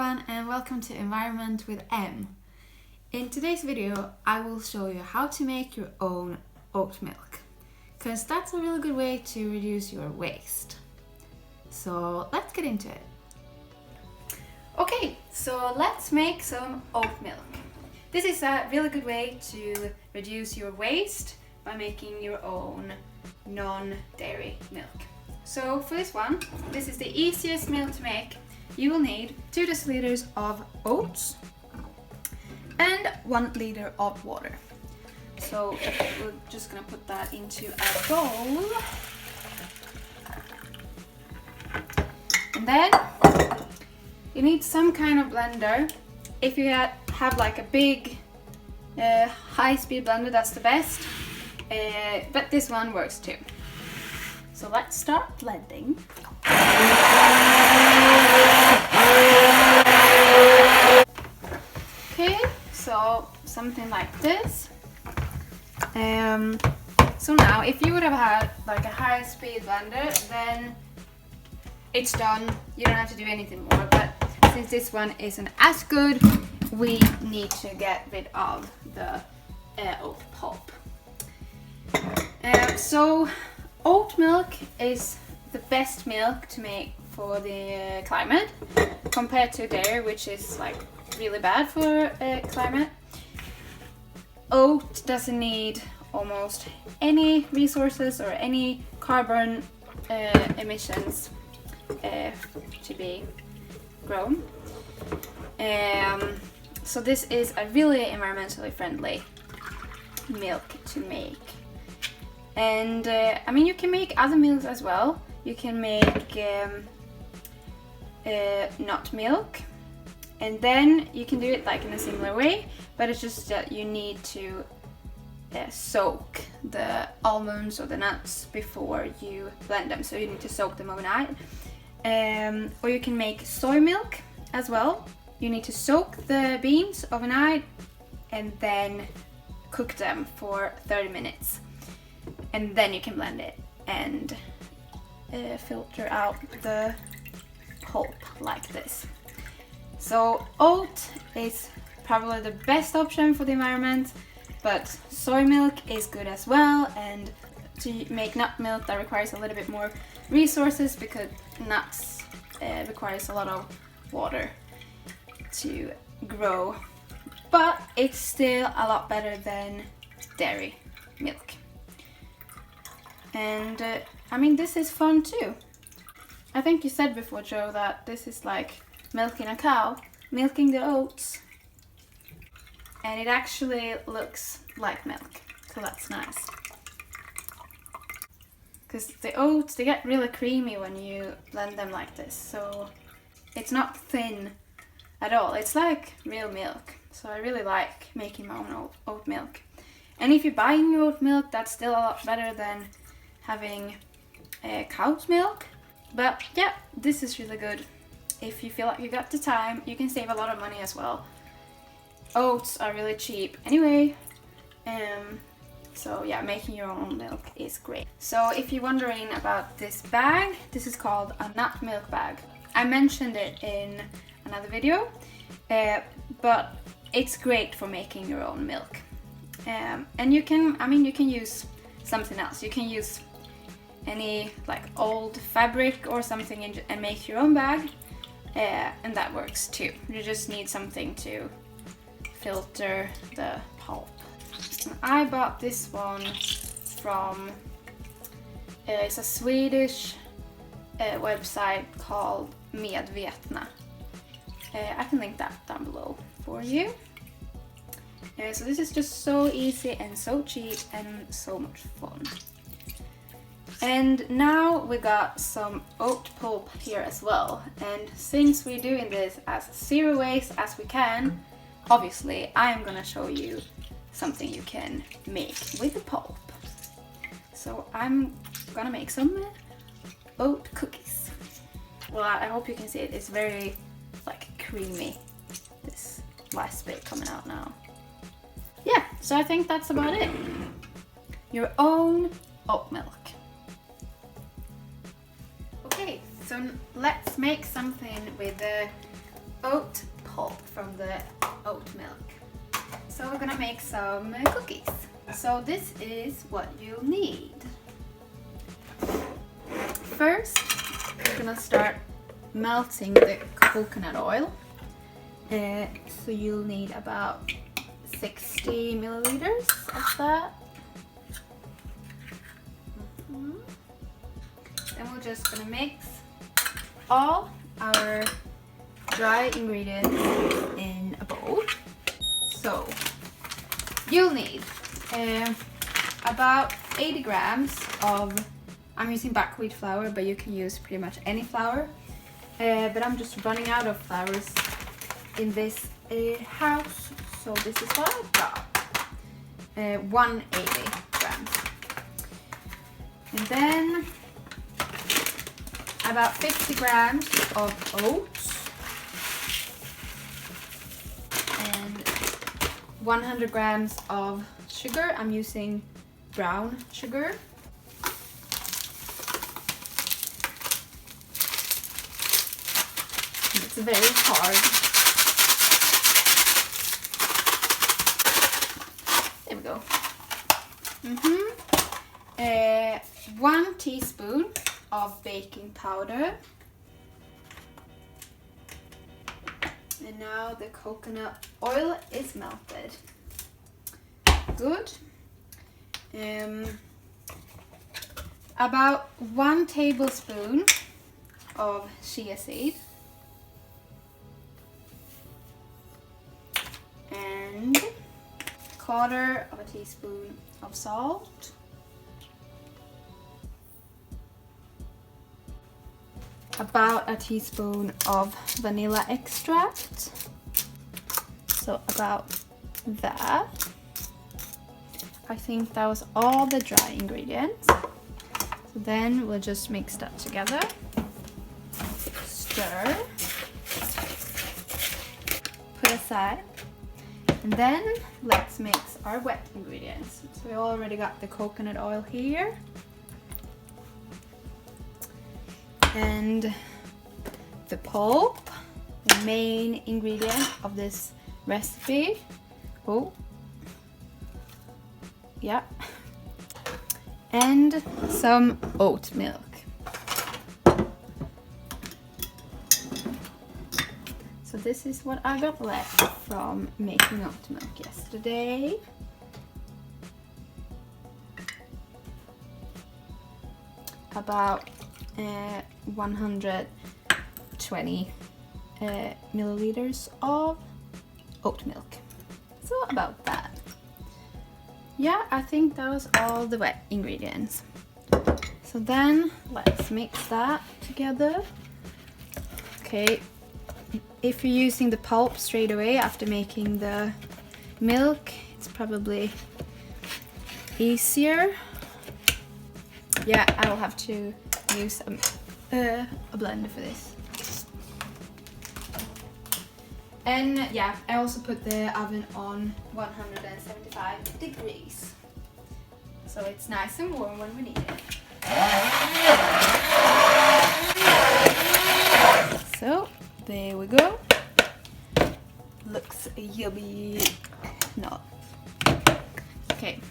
everyone and welcome to Environment with M. In today's video I will show you how to make your own oat milk, because that's a really good way to reduce your waste. So let's get into it. Okay, so let's make some oat milk. This is a really good way to reduce your waste by making your own non-dairy milk. So for this one, this is the easiest milk to make. You will need 2 deciliters of oats and 1 liter of water. So we're just gonna put that into a bowl. And then you need some kind of blender. If you have like a big high-speed blender, that's the best. But this one works too. So let's start blending. Okay, so something like this. So now, if you would have had like a high-speed blender, then it's done. You don't have to do anything more. But since this one isn't as good, we need to get rid of the oat pulp. So oat milk is the best milk to make for the climate compared to dairy, which is like really bad for climate. Oat doesn't need almost any resources or any carbon emissions to be grown. So this is a really environmentally friendly milk to make. And I mean, you can make other milks as well. You can make nut milk, and then you can do it like in a similar way, but it's just that you need to soak the almonds or the nuts before you blend them. So you need to soak them overnight. Or you can make soy milk as well. You need to soak the beans overnight and then cook them for 30 minutes. And then you can blend it and filter out the pulp like this. So oat is probably the best option for the environment, but soy milk is good as well. And to make nut milk, that requires a little bit more resources because nuts requires a lot of water to grow, but it's still a lot better than dairy milk. And I mean, this is fun too. I think you said before, Joe, that this is like milking a cow, milking the oats, and it actually looks like milk, so that's nice. Because the oats, they get really creamy when you blend them like this, so it's not thin at all. It's like real milk, so I really like making my own oat milk. And if you're buying your oat milk, that's still a lot better than having cow's milk. But yeah, this is really good. If you feel like you got the time, you can save a lot of money as well. Oats are really cheap anyway. So yeah, making your own milk is great. So if you're wondering about this bag, this is called a nut milk bag. I mentioned it in another video, but it's great for making your own milk. And you can use something else. You can use any like old fabric or something and make your own bag, and that works too. You just need something to filter the pulp. I bought this one from it's a Swedish website called Medvetna. I can link that down below for you. So this is just so easy and so cheap and so much fun. And now we got some oat pulp here as well. And since we're doing this as zero waste as we can, obviously I am gonna show you something you can make with the pulp. So I'm gonna make some oat cookies. Well, I hope you can see it. It's very like creamy, this last bit coming out now. Yeah, so I think that's about it. Your own oat milk. Okay, so let's make something with the oat pulp from the oat milk. So we're gonna make some cookies. So this is what you'll need. First, we're gonna start melting the coconut oil. So you'll need about 60 milliliters of that. Then we're just gonna mix all our dry ingredients in a bowl. So you'll need about 80 grams of, I'm using buckwheat flour, but you can use pretty much any flour. But I'm just running out of flours in this house, so this is what I've got. 180 grams. And then about 50 grams of oats and 100 grams of sugar. I'm using brown sugar. It's very hard. There we go. 1 teaspoon of baking powder. And now the coconut oil is melted. Good. About 1 tablespoon of chia seed. And 1/4 of a teaspoon of salt. About a teaspoon of vanilla extract. So about that. I think that was all the dry ingredients. So then we'll just mix that together. Stir. Put aside. And then let's mix our wet ingredients. So we already got the coconut oil here. And the pulp, the main ingredient of this recipe. Oh, yeah. And some oat milk. So this is what I got left from making oat milk yesterday. About 120 milliliters of oat milk. So about that. Yeah, I think that was all the wet ingredients. So then let's mix that together. Okay, if you're using the pulp straight away after making the milk, it's probably easier. Yeah, I will have to use a blender for this. And yeah, I also put the oven on 175 degrees. So it's nice and warm when we need it. So there we go. Looks yummy. No. Okay.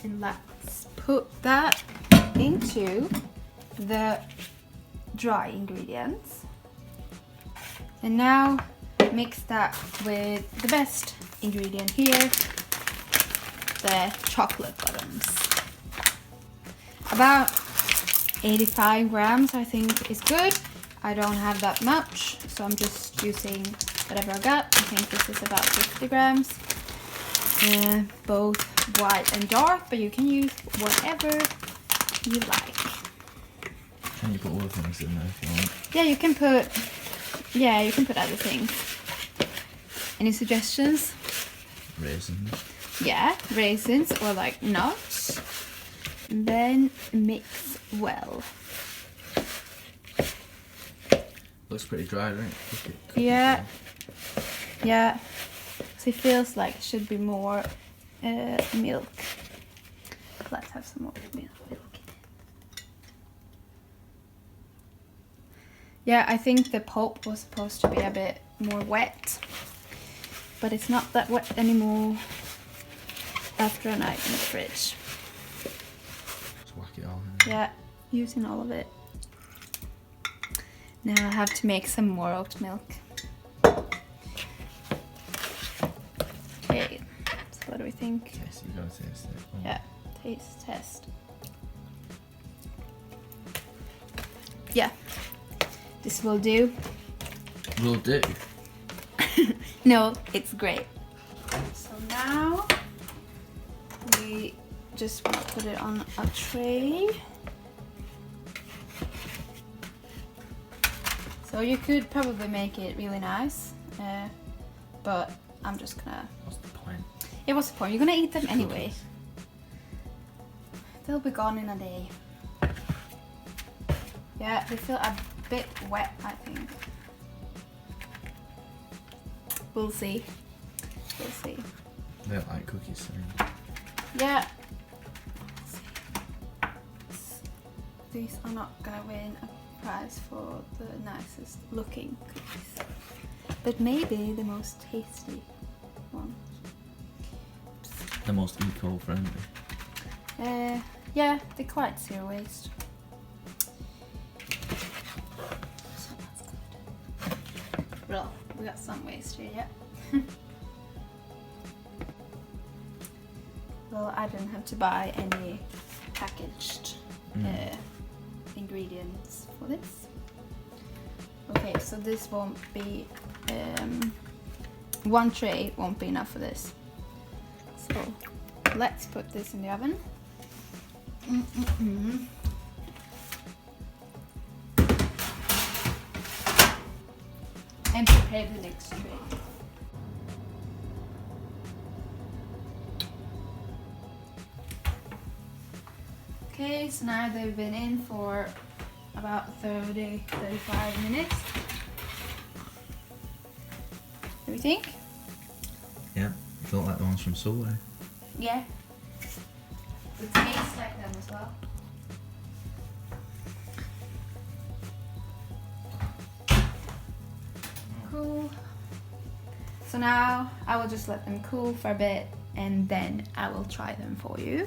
And let's put that into the dry ingredients. And now mix that with the best ingredient here, the chocolate buttons. About 85 grams I think is good. I don't have that much, so I'm just using whatever I got. I think this is about 50 grams. Both white and dark, but you can use whatever you like. Can you put all the things in there if you want? Yeah, you can put other things. Any suggestions? Raisins. Yeah, raisins or like nuts. And then mix well. Looks pretty dry, right? Yeah. Yeah. So it feels like it should be more milk. Let's have some more milk. Yeah, I think the pulp was supposed to be a bit more wet, but it's not that wet anymore after a night in the fridge. Just whack it all in. Yeah, using all of it. Now I have to make some more oat milk. Okay, so what do we think? Yes, you gotta taste it. Oh. Yeah, taste test. Yeah, this will do. Will do. No, it's great. So now we just want to put it on a tray. So you could probably make it really nice, but I'm just gonna... What's the point? Yeah, what's the point? You're gonna eat them anyway. They'll be gone in a day. Yeah, they feel a bit wet, I think. We'll see. We'll see. They're like cookies, so. Yeah. These are not gonna win a prize for the nicest looking cookies, but maybe the most tasty one. The most eco-friendly. Yeah, they're quite zero waste. So that's good. Well, we got some waste here, yeah. Well, I didn't have to buy any packaged ingredients for this. Okay, so this won't be, one tray won't be enough for this. So let's put this in the oven. And prepare the next tray. Okay, so now they've been in for about 30-35 minutes. What do you think? Yeah, felt like the ones from Subway. Yeah. It tastes like them as well. Cool. So now I will just let them cool for a bit and then I will try them for you.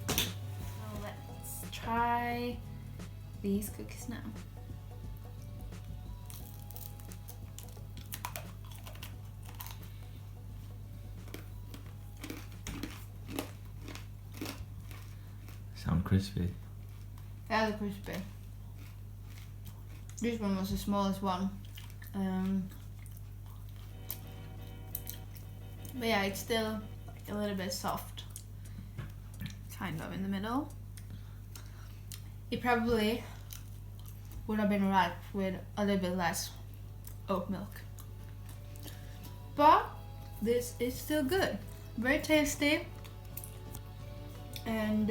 So let's try these cookies now. Sound crispy. Yeah, they're crispy. This one was the smallest one. But yeah, it's still like a little bit soft. Kind of in the middle. It probably would have been right with a little bit less oat milk. But this is still good. Very tasty. And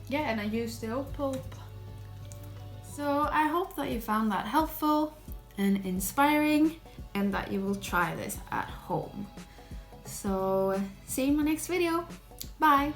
yeah, and I used the oat pulp. So I hope that you found that helpful and inspiring and that you will try this at home. So see you in my next video. Bye!